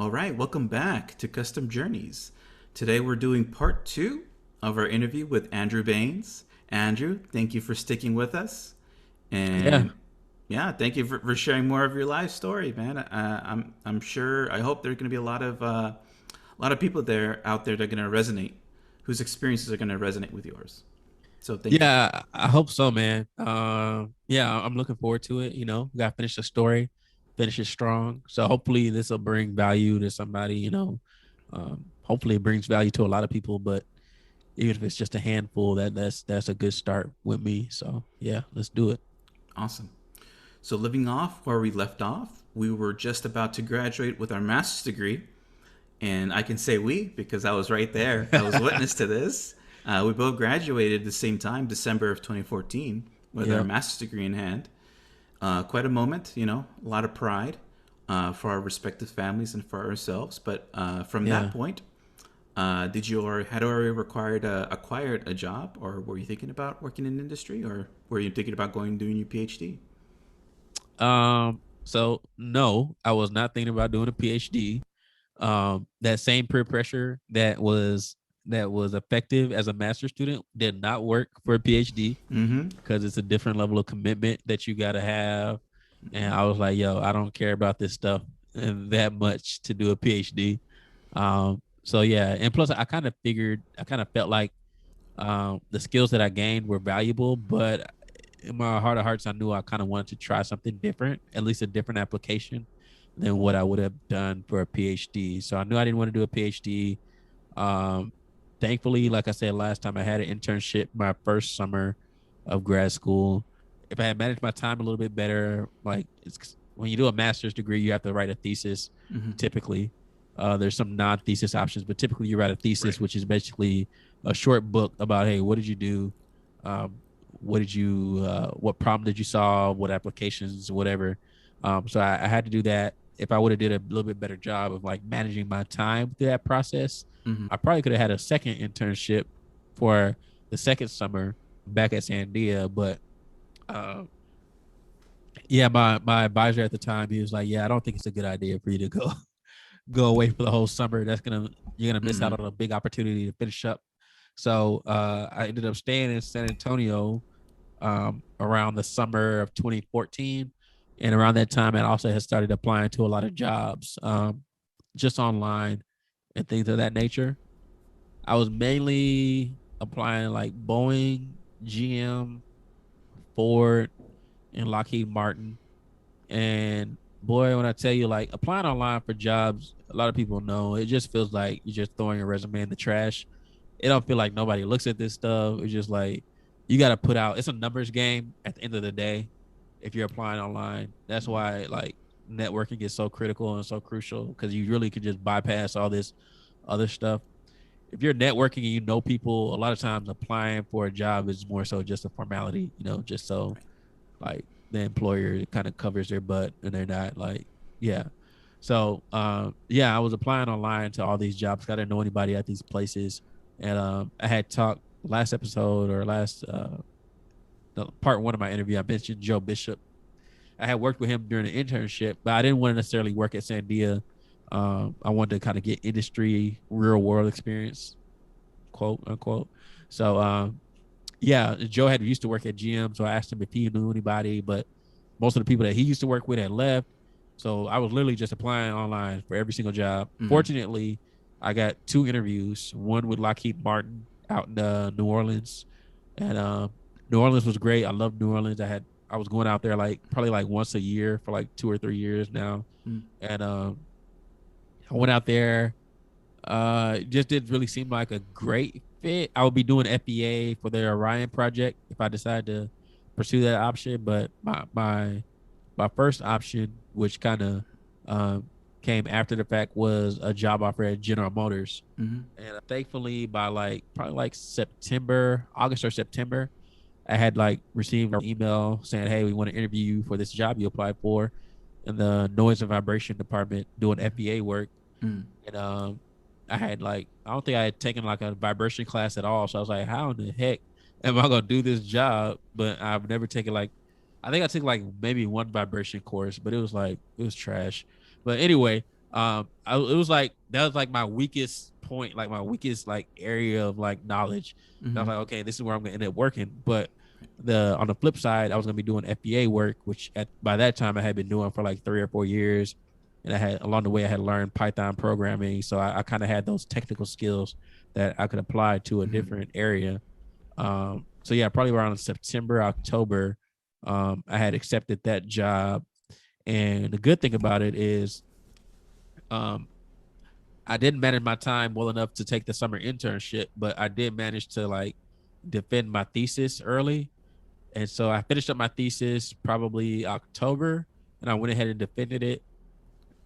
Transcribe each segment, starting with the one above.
All right, welcome back to Custom Journeys. Today we're doing part two of our interview with Andrew Baines. Andrew, thank you for sticking with us. Yeah, And yeah, thank you for sharing more of your life story, man. I'm sure. I hope there's going to be a lot of people there out there that are going to resonate, whose experiences are going to resonate with yours. So thank you. yeah, I hope so, man. Yeah, I'm looking forward to it. We got to finish the story, finish it strong. So hopefully this will bring value to somebody. Hopefully it brings value to a lot of people. But even if it's just a handful, that's a good start with me. So yeah, let's do it. Awesome. So living off where we left off, we were just about to graduate with our master's degree. And I can say we because I was right there. I was witness to this. We both graduated at the same time, December of 2014, with our Yep. master's degree in hand. Quite a moment, a lot of pride for our respective families and for ourselves. But from that Yeah. point, did you or had already acquired a job, or were you thinking about working in industry, or were you thinking about going and doing your PhD? So no, I was not thinking about doing a PhD. That same peer pressure that was effective as a master's student did not work for a PhD Mm-hmm. because it's a different level of commitment that you got to have. And I was like, yo, I don't care about this stuff and that much to do a PhD. So yeah, and plus I kind of felt like the skills that I gained were valuable, but in my heart of hearts, I knew I kind of wanted to try something different, at least a different application than what I would have done for a PhD. So I knew I didn't want to do a PhD. Um, Thankfully, like I said last time, I had an internship my first summer of grad school. If I had managed my time a little bit better, like it's when you do a master's degree, you have to write a thesis. Mm-hmm. Typically, there's some non-thesis options, but typically you write a Right. thesis, which is basically a short book about, hey, what did you do? Um, what problem did you solve? What applications, whatever. So I had to do that. If I would have did a little bit better job of like managing my time through that process, Mm-hmm. I probably could have had a second internship for the second summer back at Sandia. But uh, yeah, my advisor at the time, he was like, "Yeah, I don't think it's a good idea for you to go go away for the whole summer. You're gonna miss Mm-hmm. out on a big opportunity to finish up." So I ended up staying in San Antonio around the summer of 2014. And around that time, I also had started applying to a lot of jobs just online and things of that nature. I was mainly applying like Boeing, GM, Ford, and Lockheed Martin. And boy, when I tell you, like applying online for jobs, a lot of people know it just feels like you're just throwing your resume in the trash. It don't feel like nobody looks at this stuff. It's just like you got to put out. It's a numbers game at the end of the day. If you're applying online, that's why like networking is so critical and so crucial because you really could just bypass all this other stuff. If you're networking and you know people, a lot of times applying for a job is more so just a formality, just so like the employer kind of covers their butt and they're not like, yeah. So yeah, I was applying online to all these jobs. I didn't know anybody at these places. And I had talked last episode or last the part one of my interview, I mentioned Joe Bishop. I had worked with him during the internship, but I didn't want to necessarily work at Sandia. I wanted to kind of get industry, real world experience, quote unquote. So yeah, Joe had used to work at GM, so I asked him if he knew anybody, but most of the people that he used to work with had left. So I was literally just applying online for every single job. Mm-hmm. Fortunately, I got two interviews, one with Lockheed Martin out in New Orleans. And New Orleans was great. I love New Orleans. I was going out there like probably like once a year for like 2 or 3 years now. Mm-hmm. And I went out there. It just didn't really seem like a great fit. I would be doing FBA for the Orion project if I decided to pursue that option. But my first option, which kind of um, came after the fact, was a job offer at General Motors. Mm-hmm. And thankfully, by like probably like September, August or September, I had like received an email saying, "Hey, we want to interview you for this job you applied for in the noise and vibration department doing FBA work." Mm-hmm. And I had like I don't think I had taken like a vibration class at all. So I was like, how in the heck am I gonna do this job? But I've never taken like I think I took like maybe one vibration course, but it was trash. But anyway, It was like that was like my weakest point, like my weakest like area of like knowledge. And I was Mm-hmm. like, okay, this is where I'm gonna end up working. But the on the flip side, I was gonna be doing FBA work, which by that time I had been doing for like 3 or 4 years, and I had along the way I had learned Python programming, so I kind of had those technical skills that I could apply to a Mm-hmm. different area. So yeah, probably around September, October, I had accepted that job, and the good thing about it is um, I didn't manage my time well enough to take the summer internship, but I did manage to like defend my thesis early. And so I finished up my thesis probably October, and I went ahead and defended it.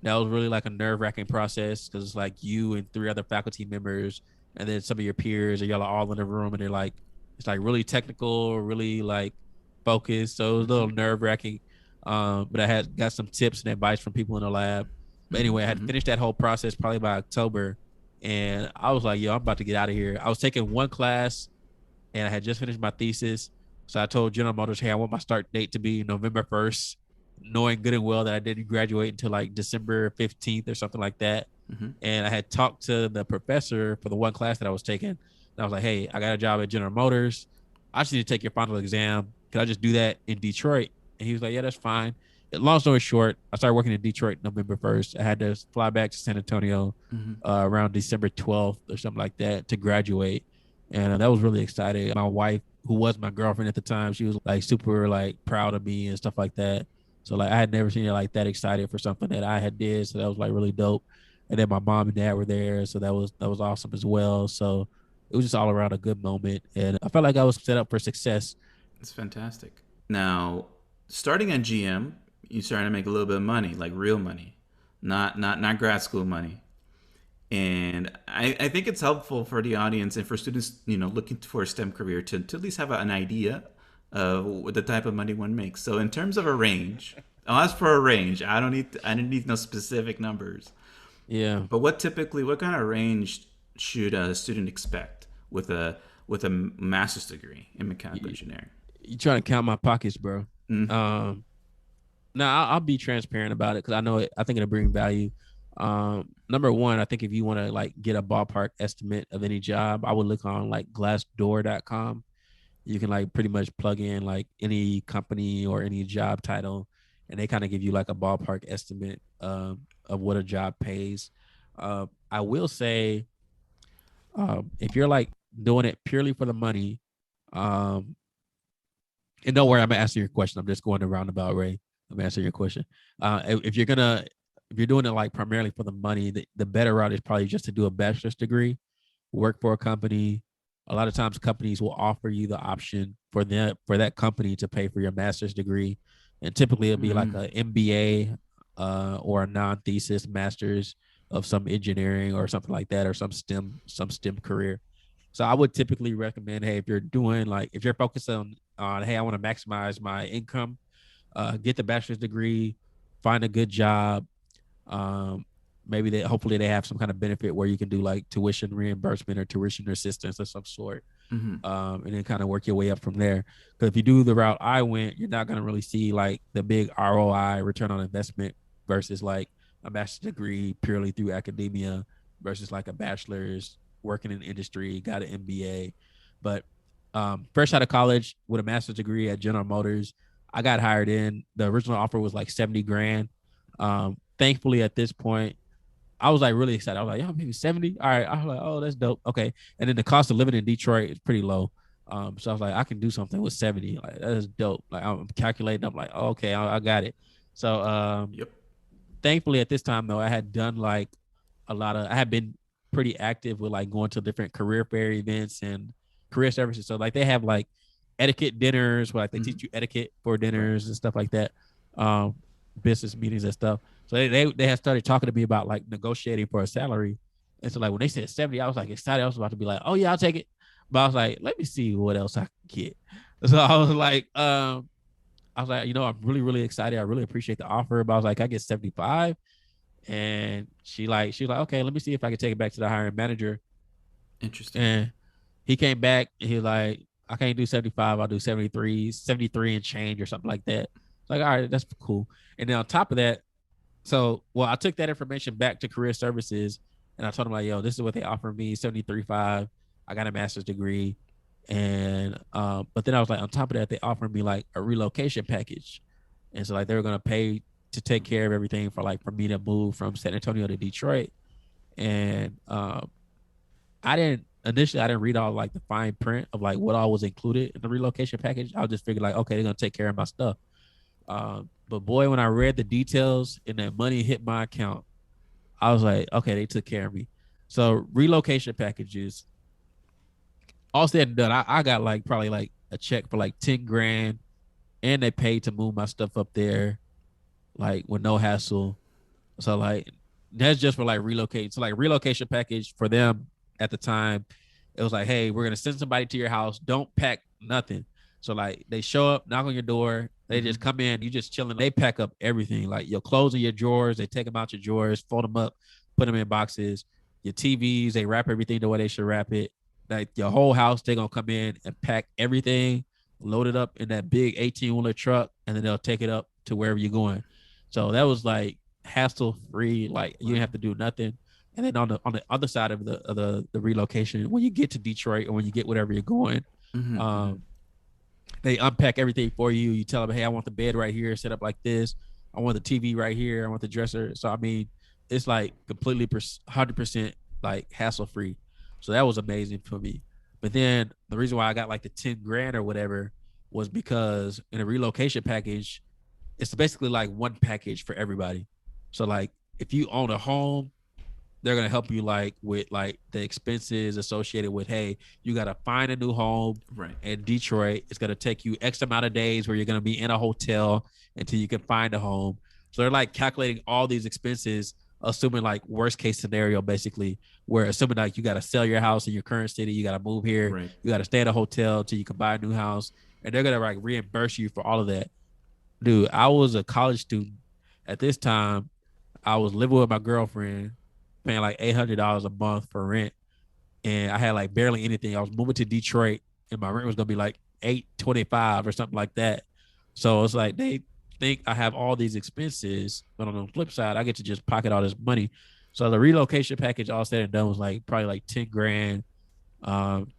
That was really like a nerve-wracking process because it's like you and three other faculty members and then some of your peers, and y'all are all in the room, and they're like, it's like really technical, really like focused. So it was a Mm-hmm. little nerve-wracking. But I had got some tips and advice from people in the lab. But anyway, I had Mm-hmm. finished that whole process probably by October, and I was like, yo, I'm about to get out of here. I was taking one class, and I had just finished my thesis. So I told General Motors, hey, I want my start date to be November 1st, knowing good and well that I didn't graduate until like December 15th or something like that. Mm-hmm. And I had talked to the professor for the one class that I was taking. And I was like, hey, I got a job at General Motors. I just need to take your final exam. Can I just do that in Detroit? And he was like, yeah, that's fine. Long story short, I started working in Detroit November 1st. I had to fly back to San Antonio Mm-hmm. around December 12th or something like that to graduate. And that was really exciting. My wife, who was my girlfriend at the time, she was like super like proud of me and stuff like that. So like I had never seen her like that excited for something that I had did. So that was like really dope. And then my mom and dad were there, so that was awesome as well. So it was just all around a good moment, and I felt like I was set up for success. It's fantastic. Now, starting at GM, you starting to make a little bit of money, like real money, not grad school money. And I think it's helpful for the audience and for students, looking for a STEM career to at least have an idea of what the type of money one makes. So in terms of a range, I'll ask for a range. I don't need no specific numbers. Yeah, But what kind of range should a student expect with a master's degree in mechanical you, engineering? you trying to count my pockets, bro? Mm, Now I'll be transparent about it because I know it. I think it'll bring value. Number one, I think if you want to like get a ballpark estimate of any job, I would look on like Glassdoor.com. You can like pretty much plug in like any company or any job title, and they kind of give you like a ballpark estimate of what a job pays. I will say, if you're like doing it purely for the money, um, and don't worry, I'm gonna answer your question. I'm just going around about Ray. I'm answering your question. If you're doing it like primarily for the money, the better route is probably just to do a bachelor's degree, work for a company. A lot of times, companies will offer you the option for that company to pay for your master's degree, and typically it'll be like mm, a MBA or a non-thesis master's of some engineering or something like that, or some STEM career. So I would typically recommend, hey, if you're doing like if you're focused on hey, I want to maximize my income, get the bachelor's degree, find a good job. Um, maybe they hopefully they have some kind of benefit where you can do like tuition reimbursement or tuition assistance of some sort, mm, and then kind of work your way up from there. Because if you do the route I went, you're not going to really see like the big ROI return on investment versus like a master's degree purely through academia versus like a bachelor's working in industry, got an MBA. But fresh out of college with a master's degree at General Motors, I got hired in. The original offer was like 70 grand. Thankfully, at this point, I was like really excited. I was like, "Yo, maybe 70." All right. I was like, "Oh, that's dope." Okay. And then the cost of living in Detroit is pretty low. So I was like, I can do something with 70. Like that is dope. Like I'm calculating. I'm like, oh, okay, I got it. So yep. thankfully at this time though, I had done like I had been pretty active with like going to different career fair events and career services. So like they have like etiquette dinners where like they Mm, teach you etiquette for right. dinners and stuff like that. Um, business meetings and stuff. So they had started talking to me about like negotiating for a salary. And so like when they said 70, I was like excited. I was about to be like, oh yeah, I'll take it. But I was like, let me see what else I can get. So I was like, I'm really, really excited. I really appreciate the offer. But I was like, I get 75. And she was like, okay, let me see if I can take it back to the hiring manager. Interesting. And he came back and he was like, I can't do 75, I'll do 73 and change or something like that. It's like, all right, that's cool. And then on top of that, So, well, I took that information back to career services and I told them like, yo, this is what they offer me, 73.5. I got a master's degree. And but then I was like, on top of that, they offered me like a relocation package. And so like they were gonna pay to take care of everything for like for me to move from San Antonio to Detroit. And I didn't read all like the fine print of like what all was included in the relocation package. I just figured like, okay, they're gonna take care of my stuff. But boy, when I read the details and that money hit my account, I was like, okay, they took care of me. So relocation packages, all said and done, I got like probably like a check for like 10 grand, and they paid to move my stuff up there, like with no hassle. So like that's just for like relocating. So like relocation package for them at the time, it was like, hey, we're gonna send somebody to your house. Don't pack nothing. So like they show up, knock on your door, they just Mm-hmm. come in, you just chilling. They pack up everything, like your clothes in your drawers. They take them out your drawers, fold them up, put them in boxes. Your TVs, they wrap everything the way they should wrap it. Like your whole house, they're gonna come in and pack everything, load it up in that big 18-wheeler truck, and then they'll take it up to wherever you're going. So that was like hassle free. Like you didn't Wow. have to do nothing. And then on the other side of the relocation, when you get to Detroit or when you get whatever you're going, Mm-hmm. Mm-hmm. um, they unpack everything for you. You tell them, hey, I want the bed right here, set up like this. I want the TV right here. I want the dresser. So I mean, it's like completely 100% like hassle free. So that was amazing for me. But then the reason why I got like the 10 grand or whatever was because in a relocation package, it's basically like one package for everybody. So like if you own a home, they're gonna help you like with like the expenses associated with, hey, you gotta find a new home Right. in Detroit. It's gonna take you X amount of days where you're gonna be in a hotel until you can find a home. So they're like calculating all these expenses, assuming like worst case scenario, basically, where assuming like you gotta sell your house in your current city, you gotta move here, Right. you gotta stay at a hotel until you can buy a new house, and they're gonna like reimburse you for all of that. Dude, I was a college student at this time. I was living with my girlfriend, paying like $800 a month for rent, and I had like barely anything. I was moving to Detroit, and my rent was gonna be like 825 or something like that. So it's like they think I have all these expenses, but on the flip side, I get to just pocket all this money. So the relocation package, all said and done, was like probably like 10 grand, um,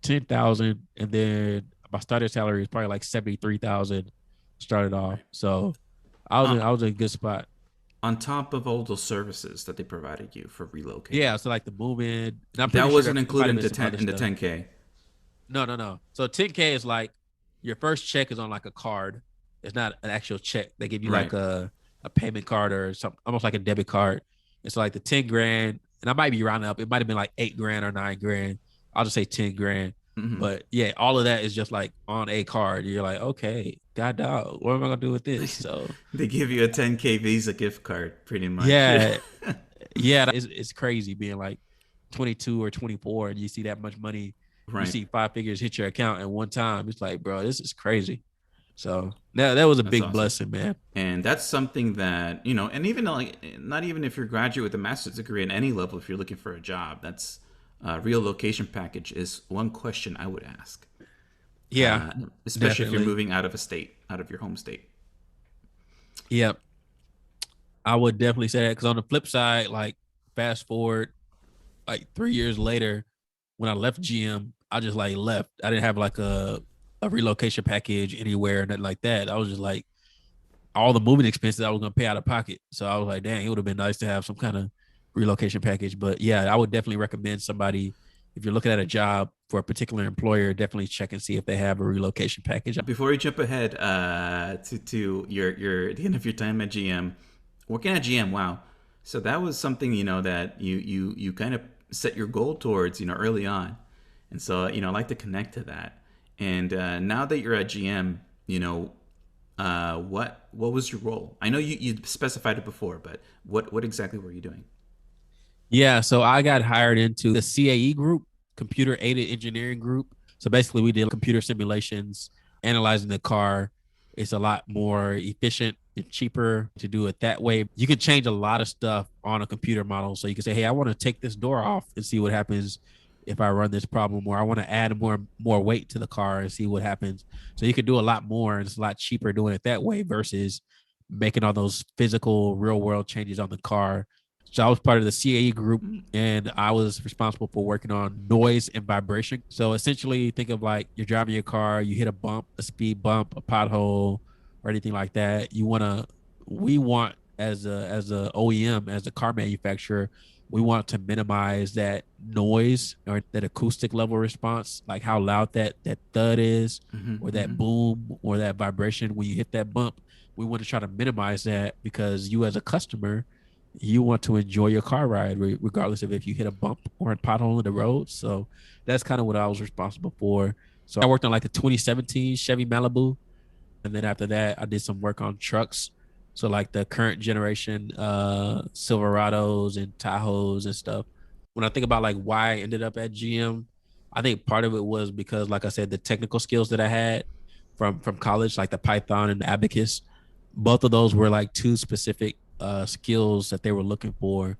10,000, and then my starting salary is probably like 73,000 started off. Right. So Uh, I was in a good spot. on top of all those services that they provided you for relocating, Yeah, so like the moving, and I'm that pretty sure wasn't it might included have in been the some ten other in the stuff. 10K. No, no, no. So 10K is like your first check is on like a card. It's not an actual check. They give you like Right. a payment card or something, almost like a debit card. It's like the 10 grand, and I might be rounding up. It might have been like 8 grand or 9 grand. I'll just say 10 grand. Mm-hmm. But yeah, all of that is just like on a card. You're like, okay, god dog, what am I gonna do with this? So They give you a 10K Visa gift card, pretty much. yeah, yeah, it's crazy being like 22 or 24 and you see that much money, you Right. see five figures hit your account at one time. It's like, bro, this is crazy. So that was a That's big awesome. blessing, man. And that's something that, and even like, not even if you're a graduate with a master's degree at any level, if you're looking for a job, that's relocation package is one question I would ask, Yeah, especially if you're definitely. moving out of a state, out of your home state. Yeah, I would definitely say that because on the flip side, like fast forward like 3 years later, when I left GM, I just like left. I didn't have like a relocation package anywhere, nothing like that. I was just like all the moving expenses I was gonna pay out of pocket. So I was like, dang, it would have been nice to have some kind of relocation package. But yeah, I would definitely recommend somebody if you're looking at a job for a particular employer, definitely check and see if they have a relocation package. Before you jump ahead to your the end of your time at GM, working at GM, wow. So that was something that you kind of set your goal towards early on, and so I like to connect to that. And now that you're at GM, what was your role? I know you specified it before, but what exactly were you doing? Yeah, so I got hired into the CAE group, computer aided engineering group. So basically, we did computer simulations, analyzing the car. It's a lot more efficient and cheaper to do it that way. You can change a lot of stuff on a computer model. So you can say, hey, I want to take this door off and see what happens if I run this problem, or I want to add more weight to the car and see what happens. So you can do a lot more, and it's a lot cheaper doing it that way versus making all those physical real world changes on the car. So I was part of the CAE group, Mm, and I was responsible for working on noise and vibration. So essentially, think of like you're driving your car, you hit a bump, a speed bump, a pothole, or anything like that. We want as a OEM, as a car manufacturer, we want to minimize that noise or that acoustic level response, like how loud that thud is, mhm, or that mhm, boom, or that vibration when you hit that bump. We want to try to minimize that because you, as a customer, you want to enjoy your car ride regardless of if you hit a bump or a pothole in the road. So that's kind of what I was responsible for. So I worked on like the 2017 Chevy Malibu, and then after that I did some work on trucks. So like the current generation Silverados and Tahoes and stuff. When I think about like why I ended up at GM, I think part of it was because, like I said, the technical skills that I had from college, like the Python and the Abacus, both of those were like two specific skills that they were looking for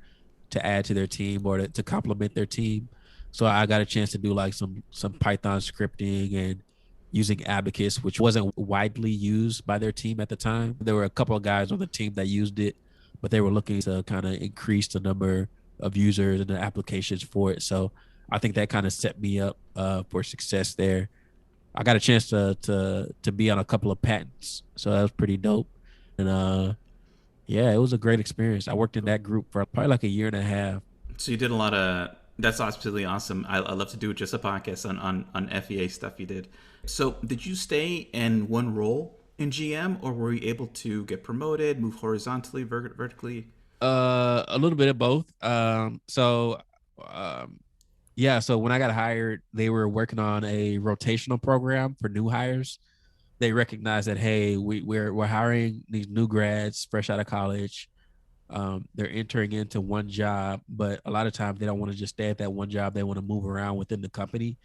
to add to their team or to complement their team. So I got a chance to do like some Python scripting and using Abacus, which wasn't widely used by their team at the time. There were a couple of guys on the team that used it, but they were looking to kind of increase the number of users and the applications for it. So I think that kind of set me up for success there. I got a chance to be on a couple of patents, so that was pretty dope. And yeah, it was a great experience. I worked in that group for probably like a year and a half. So you did a lot of. That's absolutely awesome. I love to do just a podcast on FEA stuff you did. So did you stay in one role in GM, or were you able to get promoted, move horizontally, vertically? A little bit of both. Um, yeah. So when I got hired, they were working on a rotational program for new hires. They recognized that, hey, we're hiring these new grads fresh out of college. They're entering into one job, but a lot of times they don't want to just stay at that one job. They want to move around within the company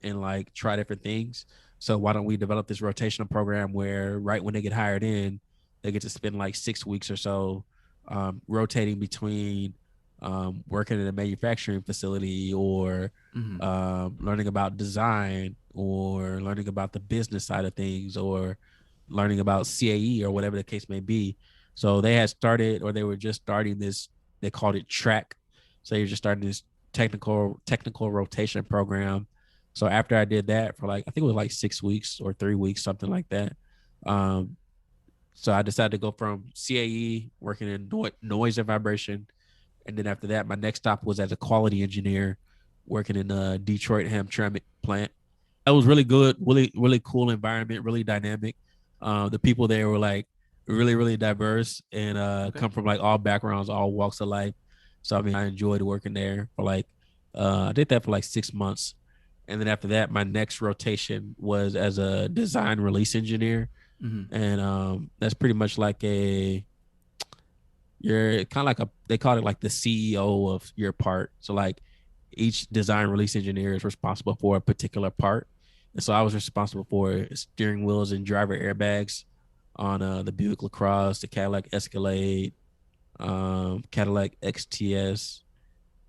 and like try different things. So why don't we develop this rotational program where right when they get hired in, they get to spend like 6 weeks or so rotating between working in a manufacturing facility or Mm-hmm. learning about design or learning about the business side of things or learning about CAE or whatever the case may be. So they had started, or they were just starting this. They called it track. So you're just starting this technical rotation program. So after I did that for like, I think it was like 6 weeks or 3 weeks, something like that. Um, so I decided to go from CAE working in noise and vibration, and then after that, my next stop was as a quality engineer working in the Detroit Hamtramck plant. It was really good, really cool environment, really dynamic. The people there were like really diverse and Okay. come from like all backgrounds, all walks of life. So I mean, I enjoyed working there for like I did that for like 6 months, and then after that, my next rotation was as a design release engineer, Mm-hmm. and that's pretty much like a you're kind of like a they call it like the CEO of your part. So like each design release engineer is responsible for a particular part. And so I was responsible for steering wheels and driver airbags on the Buick LaCrosse, the Cadillac Escalade, Cadillac XTS,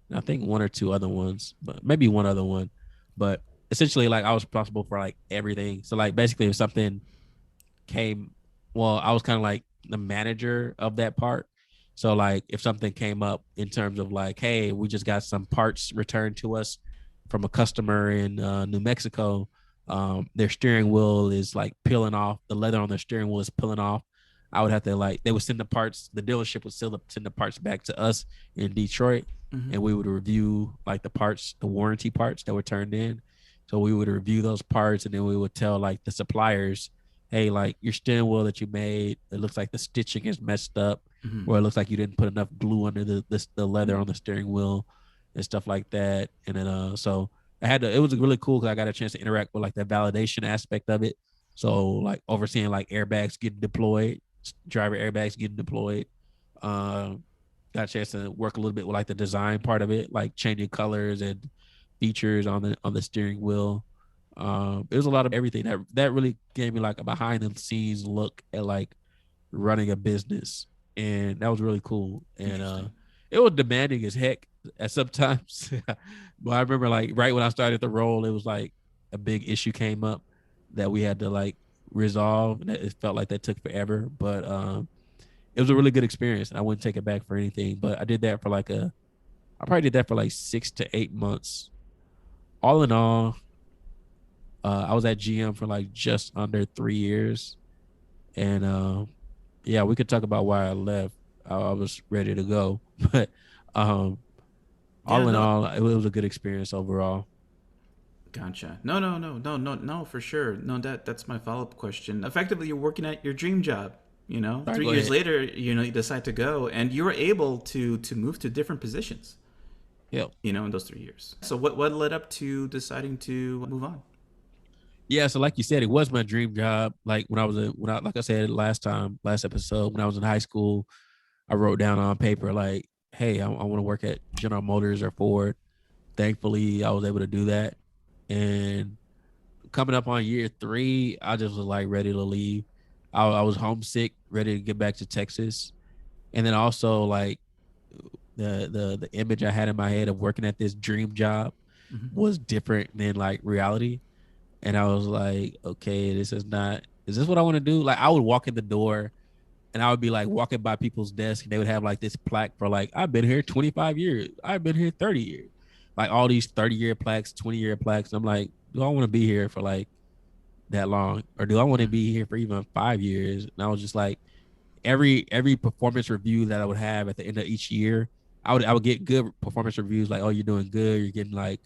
and I think one or two other ones, but maybe one other one. But essentially, like I was responsible for like everything. So like basically, if something came, well, I was kind of like the manager of that part. So like if something came up in terms of like, hey, we just got some parts returned to us from a customer in New Mexico. Their steering wheel is like peeling off. The leather on their steering wheel is peeling off. I would have to like they would send the parts. The dealership would still send the parts back to us in Detroit, Mm-hmm. and we would review like the parts, the warranty parts that were turned in. So we would review those parts, and then we would tell like the suppliers, hey, like your steering wheel that you made, it looks like the stitching is messed up, Mm-hmm. or it looks like you didn't put enough glue under the leather on the steering wheel and stuff like that. And then so I had to. It was really cool because I got a chance to interact with like the validation aspect of it. So like overseeing like airbags getting deployed, driver airbags getting deployed. Um, got a chance to work a little bit with like the design part of it, like changing colors and features on the steering wheel. It was a lot of everything that really gave me like a behind the scenes look at like running a business, and that was really cool. And Interesting. it was demanding as heck at sometimes. But I remember like right when I started the role, it was like a big issue came up that we had to like resolve, and it felt like that took forever. But it was a really good experience, and I wouldn't take it back for anything. But I did that for I probably did that for like 6 to 8 months. All in all, I was at GM for like just under 3 years, and yeah, we could talk about why I left. I was ready to go, but um, Yeah, all in no, all, it was a good experience overall. gotcha. No, for sure. No, that's my follow up question. Effectively, you're working at your dream job. You know, All right, three go years ahead. later, you decide to go, and you were able to move to different positions. Yep. In those 3 years. So what led up to deciding to move on? Yeah, so like you said, it was my dream job. Like like I said last episode, when I was in high school, I wrote down on paper like, hey, I want to work at General Motors or Ford. Thankfully, I was able to do that. And coming up on year 3, I just was like ready to leave. I was homesick, ready to get back to Texas. And then also like the image I had in my head of working at this dream job Mm-hmm. was different than like reality. And I was like, okay, is this what I want to do? Like I would walk in the door and I would be like walking by people's desks and they would have like this plaque for like, I've been here 25 years. I've been here 30 years. Like all these 30-year plaques, 20-year plaques. I'm like, do I want to be here for like that long? Or do I want to Mm-hmm. be here for even 5 years? And I was just like, every performance review that I would have at the end of each year, I would get good performance reviews like, oh, you're doing good, you're getting like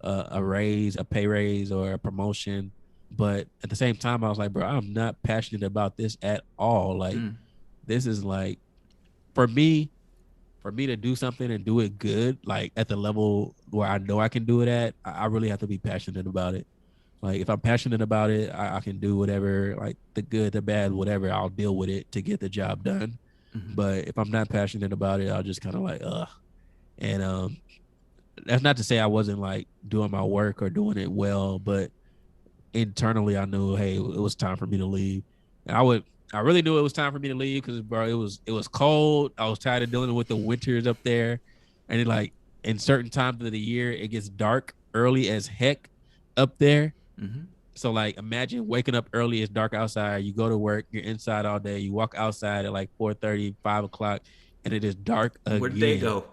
a raise, a pay raise, or a promotion. But at the same time, I was like, bro, I'm not passionate about this at all. Like Mm. this is like for me, for me to do something and do it good, like at the level where I know I can do it at, I really have to be passionate about it. Like if I'm passionate about it, I can do whatever, like the good, the bad, whatever. I'll deal with it to get the job done. Mm-hmm. But if I'm not passionate about it, I'll just kind of like, ugh. And that's not to say I wasn't like doing my work or doing it well, but internally I knew, hey, it was time for me to leave. And I really knew it was time for me to leave because bro, it was cold. I was tired of dealing with the winters up there. And like in certain times of the year, it gets dark early as heck up there. Mm-hmm. So like imagine waking up early, it's dark outside, you go to work, you're inside all day, you walk outside at like 4:30, 5 o'clock, and it is dark Where'd they again. go?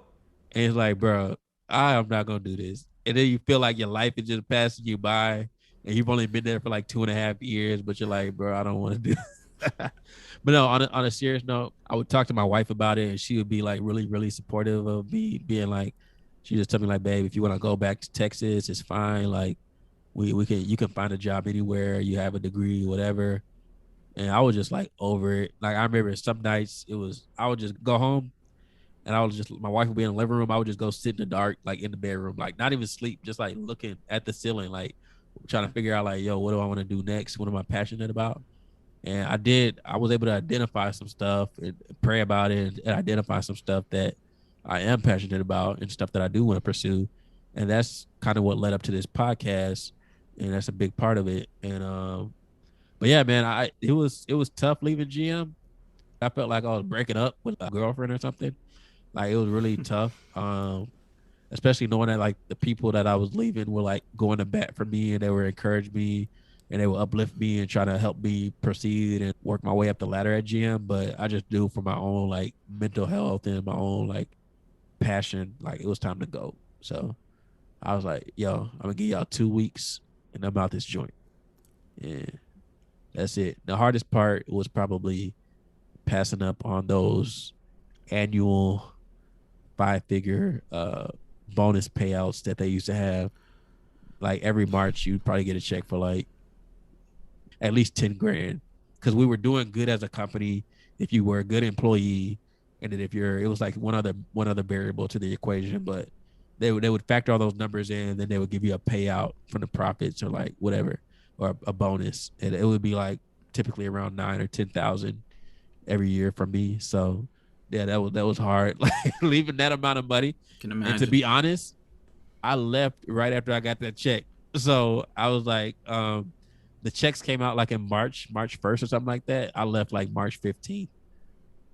And it's like, bro, I am not gonna do this. And then you feel like your life is just passing you by, and you've only been there for like 2.5 years, but you're like, bro, I don't want to do. But no, on a serious note, I would talk to my wife about it, and she would be like really, really supportive of me being like, she just told me like, babe, if you want to go back to Texas, it's fine. Like, we can you can find a job anywhere. You have a degree, whatever. And I was just like over it. Like I remember some nights it was I would just go home and I was just my wife would be in the living room. I would just go sit in the dark, like in the bedroom, like not even sleep, just like looking at the ceiling, like trying to figure out like, yo, what do I want to do next? What am I passionate about? And I did. I was able to identify some stuff and pray about it and identify some stuff that I am passionate about and stuff that I do want to pursue. And that's kind of what led up to this podcast. And that's a big part of it. And but yeah, man, it was tough leaving GM. I felt like I was breaking up with a girlfriend or something. Like it was really tough. Especially knowing that like the people that I was leaving were like going to bat for me and they were encourage me and they would uplift me and try to help me proceed and work my way up the ladder at GM. But I just do for my own like mental health and my own like passion. Like it was time to go. So I was like, yo, I'm gonna give y'all 2 weeks and I'm out this joint. And that's it. The hardest part was probably passing up on those annual 5-figure bonus payouts that they used to have. Like every March, you'd probably get a check for like at least 10 grand because we were doing good as a company. If you were a good employee, and then if you're, it was like one other variable to the equation, but they would factor all those numbers in, then they would give you a payout from the profits or like whatever or a bonus, and it would be like typically around 9 or 10,000 every year for me. So yeah, that was hard, like leaving that amount of money. Can And to imagine. be honest, I left right after I got that check. So I was like, the checks came out like in March 1st or something like that. I left like March 15th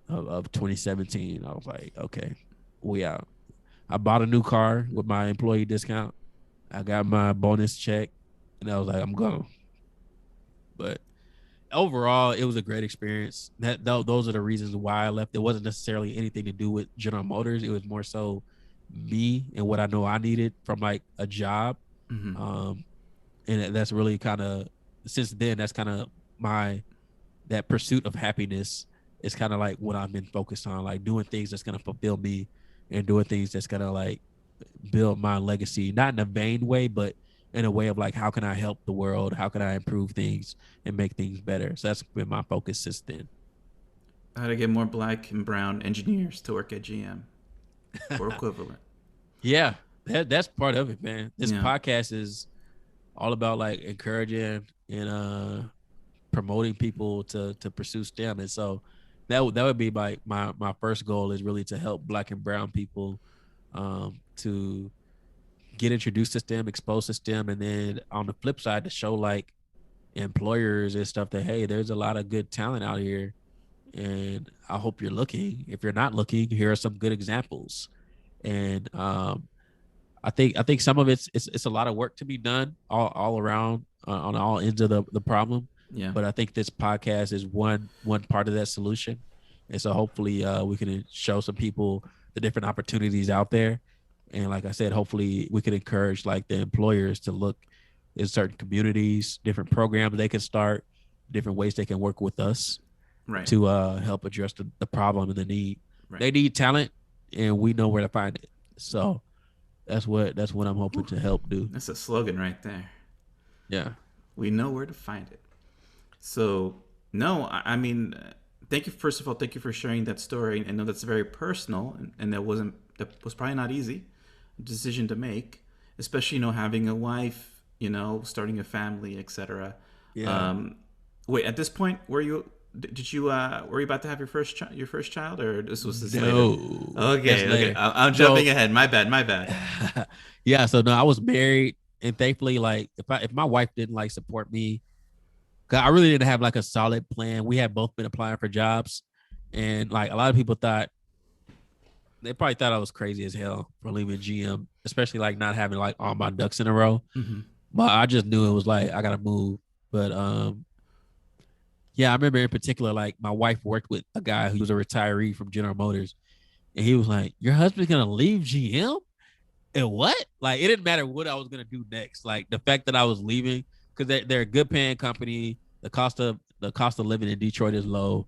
of 2017. I was like, okay, we out. I bought a new car with my employee discount. I got my bonus check, and I was like, I'm gone. But overall, it was a great experience. Those are the reasons why I left. It wasn't necessarily anything to do with General Motors. It was more so me and what I know I needed from like a job. Hmm. Um, and that's really kind of since then. That's kind of my that pursuit of happiness is kind of like what I've been focused on, like doing things that's gonna fulfill me and doing things that's gonna like build my legacy, not in a vain way, but in a way of like, how can I help the world? How can I improve things and make things better? So that's been my focus since then. How to get more black and brown engineers to work at GM or equivalent. Yeah, that's part of it, man. This Yeah. podcast is all about like encouraging and promoting people to pursue STEM, and so that would be my first goal is really to help Black and Brown people to get introduced to STEM, exposed to STEM, and then on the flip side to show like employers and stuff that hey, there's a lot of good talent out here, and I hope you're looking. If you're not looking, here are some good examples. And I think some of it's a lot of work to be done all around on all ends of the problem. Yeah. But I think this podcast is one part of that solution, and so hopefully we can show some people the different opportunities out there. And like I said, hopefully we can encourage like the employers to look in certain communities, different programs they can start, different ways they can work with us Right. to help address the problem and the need. Right. They need talent, and we know where to find it. So that's what I'm hoping Whew. to help do. That's a slogan right there. Yeah. We know where to find it. So, no, I mean, thank you. First of all, thank you for sharing that story. I know that's very personal, and that was probably not easy decision to make, especially having a wife, starting a family, etc. Yeah. Um, wait, at this point, did you were you about to have your first child, or this later? No, that's Okay, okay, later. I'm jumping So ahead. My bad, my bad. yeah, so no, I was married, and thankfully, like if my wife didn't like support me, cause I really didn't have like a solid plan. We had both been applying for jobs, and like a lot of people thought they probably thought I was crazy as hell for leaving GM, especially like not having like all my ducks in a row. Hmm. But I just knew it was like I gotta move. But yeah, I remember in particular, like my wife worked with a guy who was a retiree from General Motors, and he was like, "Your husband's gonna leave GM?" And what? Like, it didn't matter what I was gonna do next. Like the fact that I was leaving because they're a good paying company. The cost of living in Detroit is low,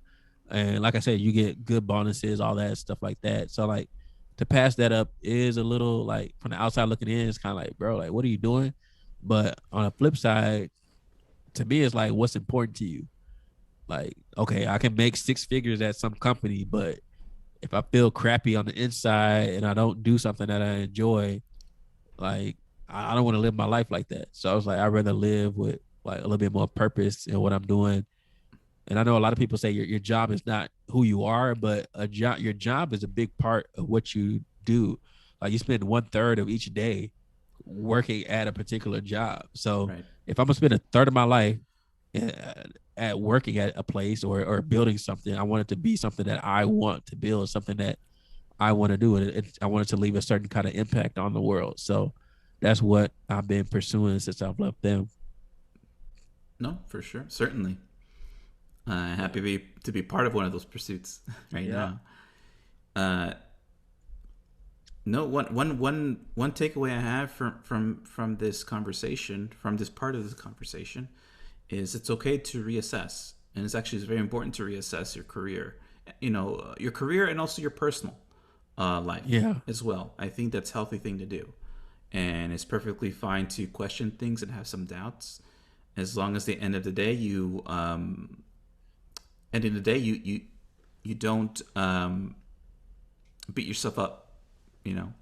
and like I said, you get good bonuses, all that stuff like that. So like to pass that up is a little like from the outside looking in, it's kind of like, bro, like what are you doing? But on the flip side, to me, it's like, what's important to you? Like, okay, I can make six figures at some company, but if I feel crappy on the inside and I don't do something that I enjoy, like I don't want to live my life like that. So I was like, I'd rather live with like a little bit more purpose in what I'm doing. And I know a lot of people say your job is not who you are, but your job is a big part of what you do. Like you spend 1/3 of each day working at a particular job. So Right. if I'm gonna spend a third of my life at working at a place or building something, I want it to be something that I want to build, something that I want to do, and I wanted to leave a certain kind of impact on the world. So that's what I've been pursuing since I've left them. No, for sure, certainly. Happy to be part of one of those pursuits right Yeah. now. Uh, no, one takeaway I have from this conversation, from this part of this conversation, is it's okay to reassess, and it's very important to reassess your career, your career and also your personal life Yeah. as well. I think that's a healthy thing to do, and it's perfectly fine to question things and have some doubts, as long as the end of the day you don't beat yourself up, you know.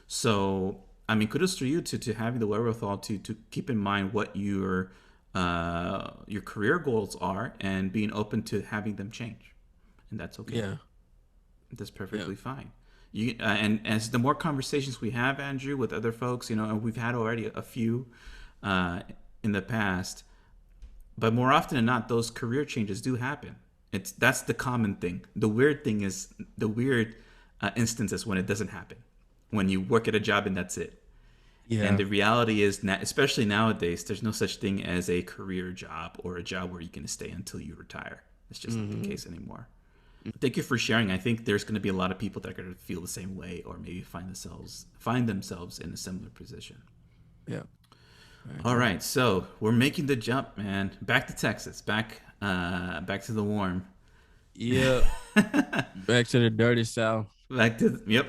So I mean, kudos to you to having the wherewithal to keep in mind what your career goals are and being open to having them change, and that's okay. Yeah. That's Yeah. perfectly fine. And as the more conversations we have, Andrew, with other folks, and we've had already a few uh, in the past, but more often than not, those career changes do happen. That's the common thing. The weird instance is when it doesn't happen, when you work at a job and that's it. And Yeah. the reality is, especially nowadays, there's no such thing as a career job or a job where you can stay until you retire. It's just not the Mm-hmm. case anymore. Thank you for sharing. I think there's going to be a lot of people that are going to feel the same way, or maybe find themselves in a similar position. Yeah. I All agree. right, so we're making the jump, man. Back to Texas, back to the warm, Yeah. Back to the dirty South. back to yep.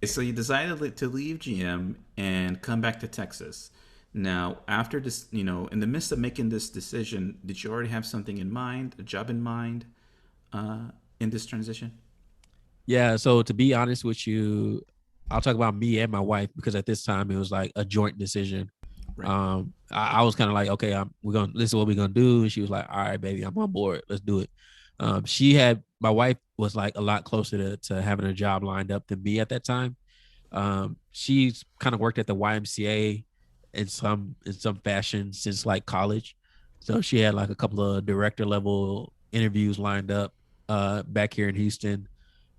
So you decided to leave GM and come back to Texas. Now, after this, in the midst of making this decision, did you already have something in mind, a job in mind, in this transition? Yeah. So to be honest with you, I'll talk about me and my wife because at this time it was like a joint decision. Right. I was kind of like, okay, this is what we're gonna do. And she was like, all right, baby, I'm on board. Let's do it. My wife was like a lot closer to having a job lined up than me at that time. She's kind of worked at the YMCA in some fashion since like college. So she had like a couple of director level interviews lined up back here in Houston.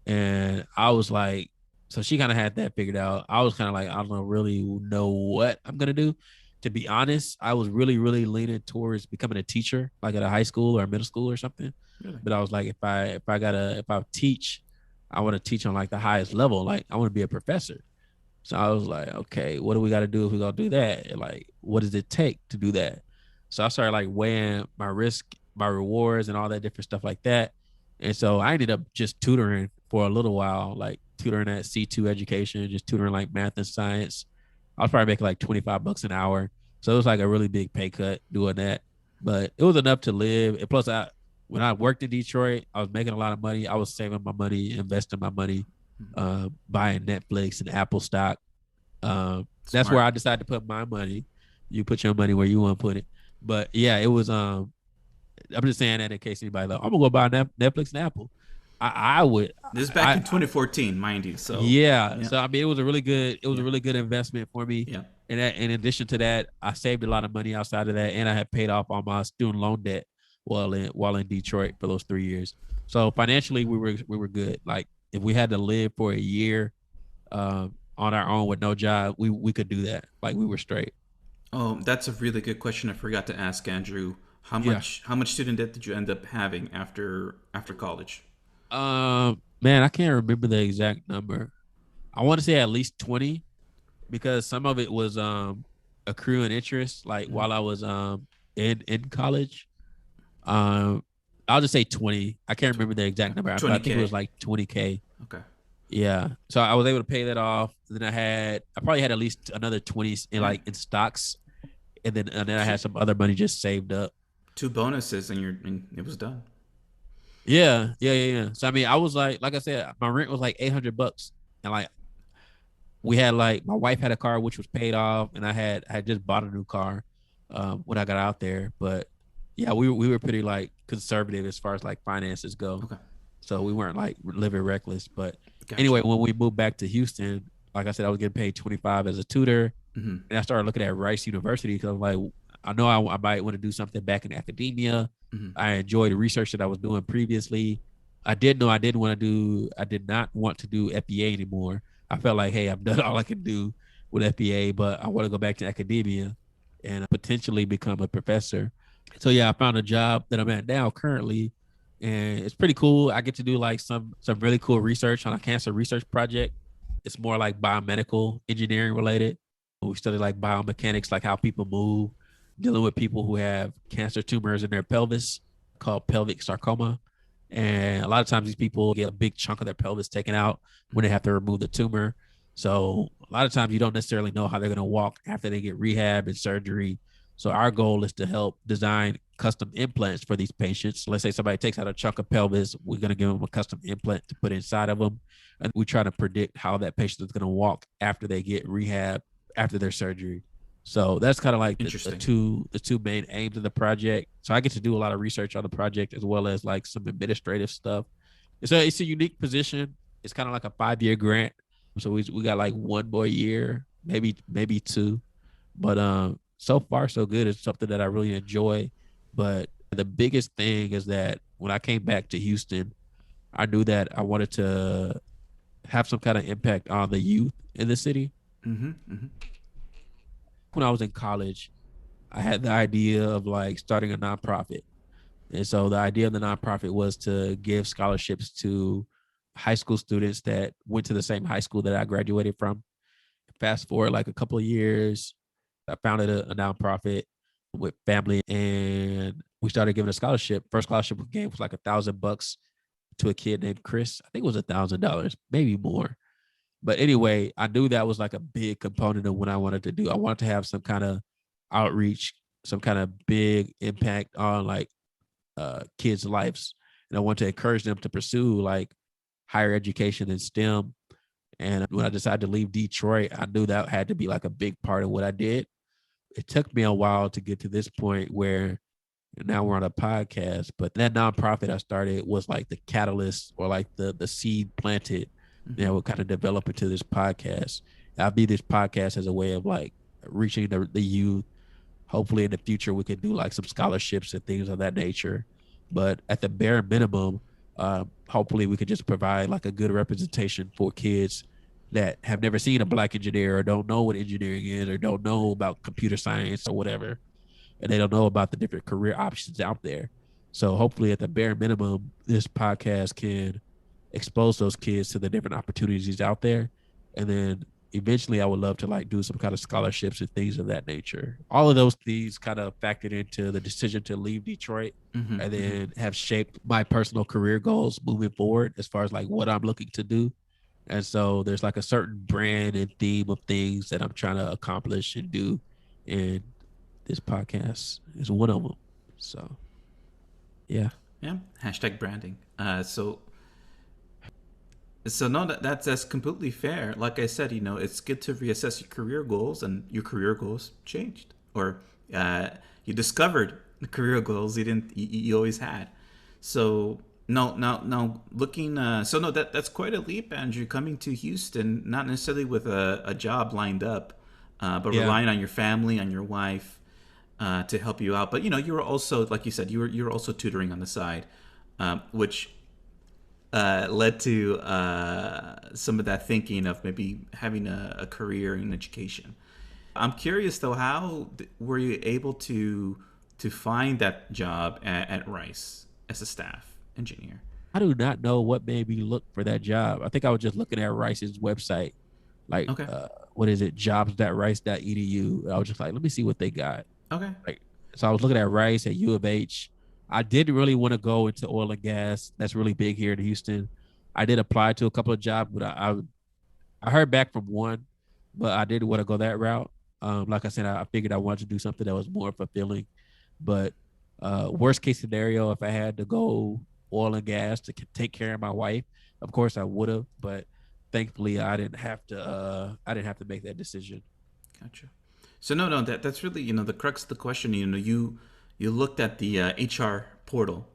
And I was like, so she kind of had that figured out. I was kind of like, I don't really know what I'm gonna do. To be honest, I was really, really leaning towards becoming a teacher, like at a high school or a middle school or something. Really? But I was like, if I teach, I want to teach on like the highest level. Like I want to be a professor. So I was like, okay, what do we got to do if we're gonna do that? And like, what does it take to do that? So I started like weighing my risk, my rewards, and all that different stuff like that. And so I ended up just tutoring for a little while, like tutoring at C2 education, just tutoring like math and science. I was probably making like $25 an hour. So it was like a really big pay cut doing that. But it was enough to live. And plus when I worked in Detroit, I was making a lot of money. I was saving my money, investing my money, buying Netflix and Apple stock. That's where Smart. I decided to put my money. You put your money where you want to put it. But yeah, it was. I'm just saying that in case anybody like, I'm gonna go buy Netflix and Apple. I would. This is back in I 2014, mind you. So, Yeah. yeah, So I mean, it was yeah, a really good investment for me. yeah. And in addition to that, I saved a lot of money outside of that, and I had paid off all my student loan debt while in Detroit for those 3 years. So financially, we were good. Like if we had to live for a year on our own with no job, we could do that. Like we were straight. Oh, that's a really good question. I forgot to ask Andrew. How Yeah. much student debt did you end up having after college? Man, I can't remember the exact number. I want to say at least 20 because some of it was accruing interest like Mm, while I was in college. Um I'll just say 20. I can't remember the exact number, but I Twenty think it was k. like 20K. Okay. Yeah. So I was able to pay that off. Then I probably had at least another 20 in Yeah. like in stocks. And then I Two, had some other money just saved up. two bonuses, and it was done. Yeah, yeah, yeah, yeah. So I mean, I was like I said, my rent was like $800, and like we had like my wife had a car which was paid off, and I had just bought a new car when I got out there. But yeah, we were pretty like conservative as far as like finances go, Okay. so we weren't like living reckless. But Gotcha. anyway, when we moved back to Houston, like I said, I was getting paid 25 as a tutor, Mm-hmm. and I started looking at Rice University because I'm like, I know I might want to do something back in academia. Mm-hmm. I enjoyed the research that I was doing previously. I did know I did not want to do FBA anymore. I felt like, hey, I've done all I can do with FBA, but I want to go back to academia and potentially become a professor. So yeah, I found a job that I'm at now currently, and it's pretty cool. I get to do like some really cool research on a cancer research project. It's more like biomedical engineering related. We study like biomechanics, like how people move, dealing with people who have cancer tumors in their pelvis called pelvic sarcoma. And a lot of times these people get a big chunk of their pelvis taken out when they have to remove the tumor. So a lot of times you don't necessarily know how they're going to walk after they get rehab and surgery. So our goal is to help design custom implants for these patients. Let's say somebody takes out a chunk of pelvis, we're going to give them a custom implant to put inside of them. And we try to predict how that patient is going to walk after they get rehab after their surgery. So that's kind of like Interesting. the two main aims of the project. So I get to do a lot of research on the project as well as like some administrative stuff. It's a unique position. It's kind of like a 5 year grant. So we got like one more year, maybe two. But so far so good. It's something that I really enjoy. But the biggest thing is that when I came back to Houston, I knew that I wanted to have some kind of impact on the youth in the city. Mm-hmm. Mm-hmm. when I was in college, I had the idea of like starting a nonprofit. And so the idea of the nonprofit was to give scholarships to high school students that went to the same high school that I graduated from. Fast forward like a couple of years, I founded a nonprofit with family and we started giving a scholarship. First scholarship we gave was like $1,000 to a kid named Chris. I think it was $1,000, maybe more. But anyway, I knew that was like a big component of what I wanted to do. I wanted to have some kind of outreach, some kind of big impact on like kids' lives. And I want to encourage them to pursue like higher education in STEM. And when I decided to leave Detroit, I knew that had to be like a big part of what I did. It took me a while to get to this point where now we're on a podcast, but that nonprofit I started was like the catalyst or like the seed planted that would kind of develop into this podcast. I view this podcast as a way of like reaching the youth. Hopefully in the future we could do like some scholarships and things of that nature. But at the bare minimum, hopefully we could just provide like a good representation for kids that have never seen a black engineer or don't know what engineering is or don't know about computer science or whatever. And they don't know about the different career options out there. So hopefully at the bare minimum, this podcast can expose those kids to the different opportunities out there. And then eventually I would love to like do some kind of scholarships and things of that nature. All of those things kind of factored into the decision to leave Detroit Mm-hmm, and mm-hmm. then have shaped my personal career goals moving forward as far as like what I'm looking to do. And so there's like a certain brand and theme of things that I'm trying to accomplish and do. And this podcast is one of them. So yeah. Yeah, hashtag branding. So no, that's completely fair. Like I said, it's good to reassess your career goals, and your career goals changed, or you discovered the career goals you always had. So no, looking. So no, that's quite a leap, Andrew, coming to Houston, not necessarily with a job lined up, but Yeah. relying on your family, on your wife, to help you out. But you were also, like you said, you were also tutoring on the side, which led to some of that thinking of maybe having a career in education. I'm curious though, how were you able to find that job at Rice as a staff engineer? I do not know what made me look for that job. I think I was just looking at Rice's website, like Okay, what is it, jobs.rice.edu. I was just like, let me see what they got. okay, Like, so I was looking at Rice at U of H. I didn't really want to go into oil and gas. That's really big here in Houston. I did apply to a couple of jobs, but I heard back from one, but I didn't want to go that route. Like I said, I figured I wanted to do something that was more fulfilling. But worst case scenario, if I had to go oil and gas to take care of my wife, of course I would have. But thankfully, I didn't have to. I didn't have to make that decision. gotcha. So no, that's really the crux of the question. You looked at the HR portal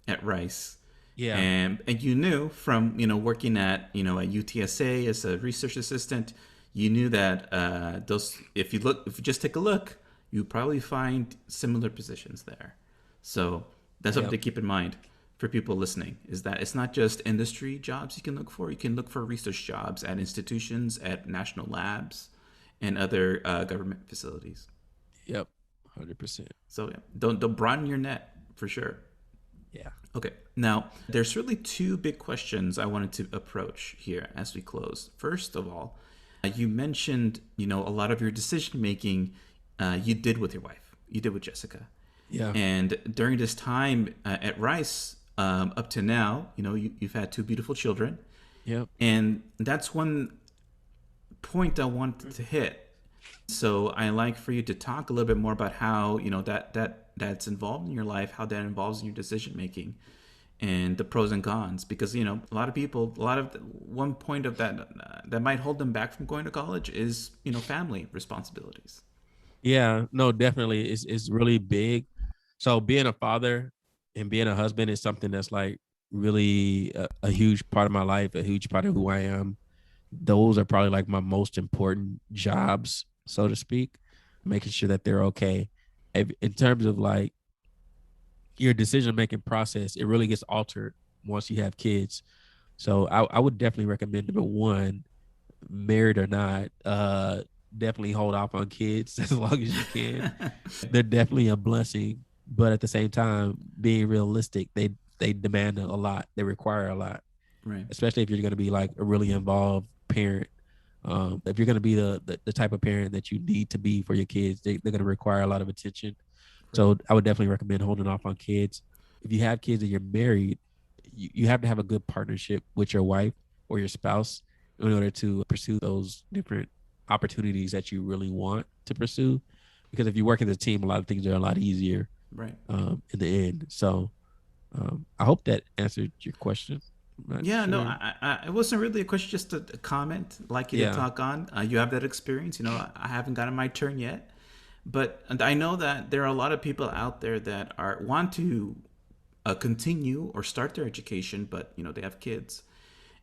at Rice, Yeah. and you knew from working at at UTSA as a research assistant, you knew that those if you just take a look, you probably find similar positions there. So that's something Yep. to keep in mind for people listening, is that it's not just industry jobs you can look for. You can look for research jobs at institutions, at national labs, and other government facilities. Yep. 100%. So yeah, don't broaden your net for sure. Yeah. Okay, now there's really two big questions I wanted to approach here as we close. First of all, you mentioned a lot of your decision making you did with your wife, you did with Jessica, Yeah. and during this time at Rice, up to now, you've had two beautiful children, Yep. and that's one point I wanted to hit. So I like for you to talk a little bit more about how that's involved in your life, how that involves in your decision making, and the pros and cons. Because a lot of people, one point of that that might hold them back from going to college is family responsibilities. Yeah. No, definitely. It's really big. So being a father and being a husband is something that's like really a huge part of my life, a huge part of who I am. Those are probably like my most important jobs, so to speak, making sure that they're okay. In terms of like your decision making process, it really gets altered once you have kids. So I would definitely recommend number one, married or not, definitely hold off on kids as long as you can. They're definitely a blessing, but at the same time, being realistic, they demand a lot. They require a lot, Right. especially if you're going to be like a really involved parent. If you're going to be the type of parent that you need to be for your kids, they're going to require a lot of attention. Right. So I would definitely recommend holding off on kids. If you have kids and you're married, you have to have a good partnership with your wife or your spouse in order to pursue those different opportunities that you really want to pursue. Because if you work as a team, a lot of things are a lot easier Right. in the end. So I hope that answered your question. I'm not Yeah, no, sure. it wasn't really a question, just a comment. Like you to Yeah. talk on. You have that experience. You know, I haven't gotten my turn yet, but and I know that there are a lot of people out there that are want to continue or start their education, but you know they have kids,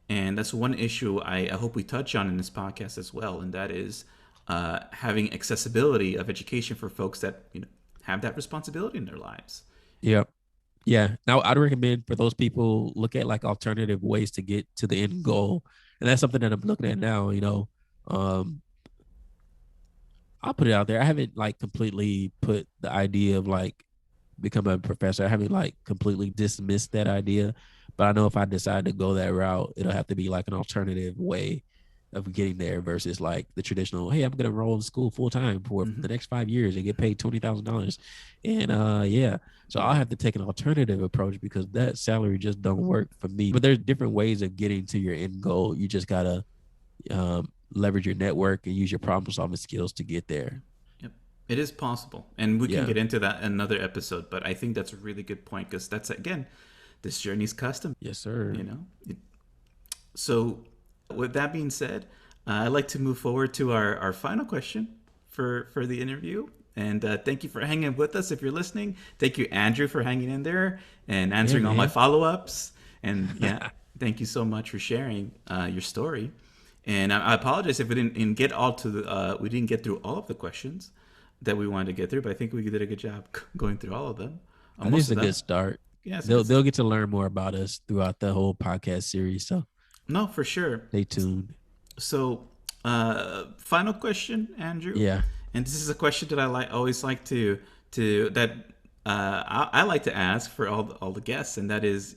and that's one issue I hope we touch on in this podcast as well, and that is having accessibility of education for folks that you know have that responsibility in their lives. Yeah. Yeah. Now I'd recommend for those people look at like alternative ways to get to the end goal. And that's something that I'm looking at now, Um, I'll put it out there. I haven't like completely put the idea of like become a professor. I haven't like completely dismissed that idea, but I know if I decide to go that route, it'll have to be like an alternative way of getting there versus like the traditional. Hey, I'm gonna enroll in school full time for Mm-hmm. the next 5 years and get paid $20,000, and yeah. So I'll Right. have to take an alternative approach because that salary just don't work for me. But there's different ways of getting to your end goal. You just gotta leverage your network and use your problem solving skills to get there. Yep. It is possible. And we can Yeah. get into that in another episode, but I think that's a really good point because that's, again, this journey's custom, Yes, sir. you know? So, with that being said, I'd like to move forward to our final question for the interview. And thank you for hanging with us if you're listening. Thank you, Andrew, for hanging in there and Yeah, answering all my man. follow ups. And yeah, thank you so much for sharing your story. And I apologize if we didn't get all to the we didn't get through all of the questions that we wanted to get through, but I think we did a good job going through all of them, I think most it's of a them. good start. Yeah, it's a good They'll start. get to learn more about us throughout the whole podcast series. So No, for sure. stay tuned. So, final question, Andrew, Yeah. and this is a question that I always like to that I like to ask for all the guests, and that is,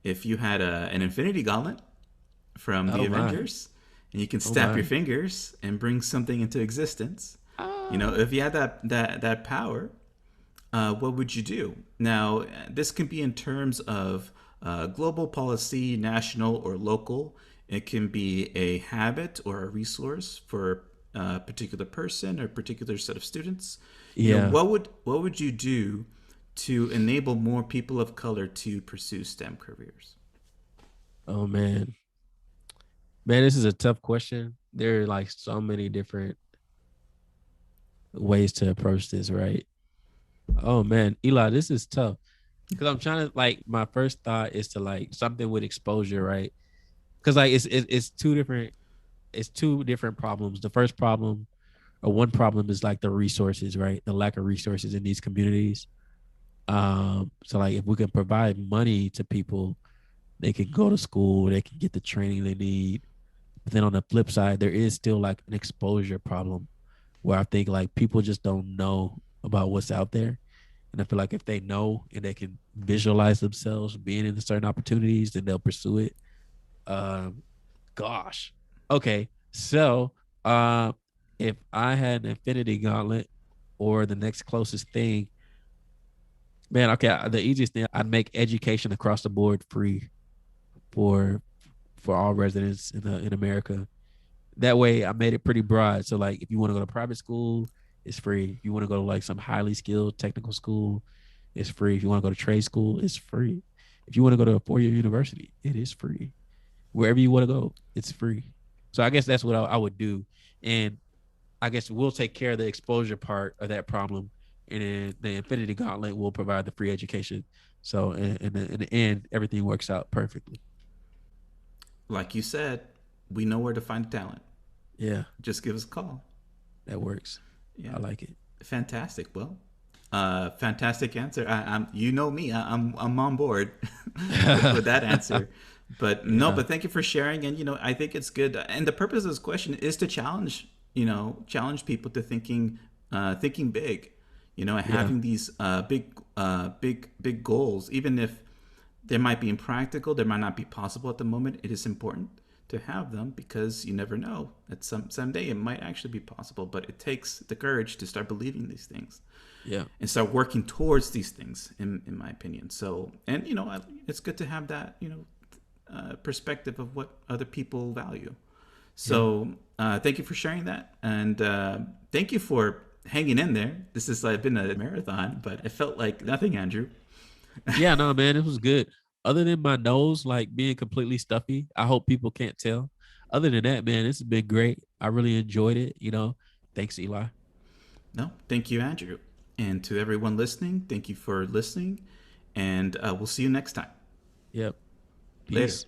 if you had an Infinity Gauntlet from the Oh my. Avengers, and you can Oh snap your my. fingers and bring something into existence, you know, Ah. if you had that power, what would you do? Now, this can be in terms of global policy, national or local. It can be a habit or a resource for a particular person or a particular set of students. You know, Yeah. what would you do to enable more people of color to pursue STEM careers? Oh man. Man, this is a tough question. There are like so many different ways to approach this, right? Oh man, Eli, this is tough. Because I'm trying to like my first thought is to like something with exposure, right? Because like it's two different problems. The first problem or one problem is like the resources, right? The lack of resources in these communities. So like if we can provide money to people, they can go to school, they can get the training they need. But then on the flip side, there is still like an exposure problem where I think like people just don't know about what's out there. And I feel like if they know and they can visualize themselves being in certain opportunities, then they'll pursue it. Um, gosh. Okay. So uh if I had an Infinity Gauntlet or the next closest thing, man, okay, the easiest thing, I'd make education across the board free for all residents in America. That way I made it pretty broad. So like if you want to go to private school, it's free. If you want to go to like some highly skilled technical school, it's free. If you want to go to trade school, it's free. If you want to go to a 4 year university, it is free. Wherever you want to go, it's free. So I guess that's what I would do. And I guess we'll take care of the exposure part of that problem. And then the Infinity Gauntlet will provide the free education. So in the end, everything works out perfectly. Like you said, we know where to find the talent. Yeah, Just give us a call. that works. Yeah, I like it. fantastic. Well, fantastic answer. I'm, you know me. I'm on board with that answer. But no, Yeah. but thank you for sharing. And you know, I think it's good. And the purpose of this question is to challenge challenge people to thinking big, Yeah. having these big goals, even if they might be impractical, they might not be possible at the moment. It is important to have them because you never know. At someday it might actually be possible, but it takes the courage to start believing these things Yeah. and start working towards these things. In my opinion, so and it's good to have that perspective of what other people value. Yeah. So thank you for sharing that, and thank you for hanging in there. This has been a marathon, but it felt like nothing, Andrew. Yeah, no, man, it was good. Other than my nose like being completely stuffy, I hope people can't tell. Other than that, man, this has been great. I really enjoyed it. Thanks, Eli. No, thank you, Andrew, and to everyone listening, thank you for listening, and we'll see you next time. Yep. Later. Peace.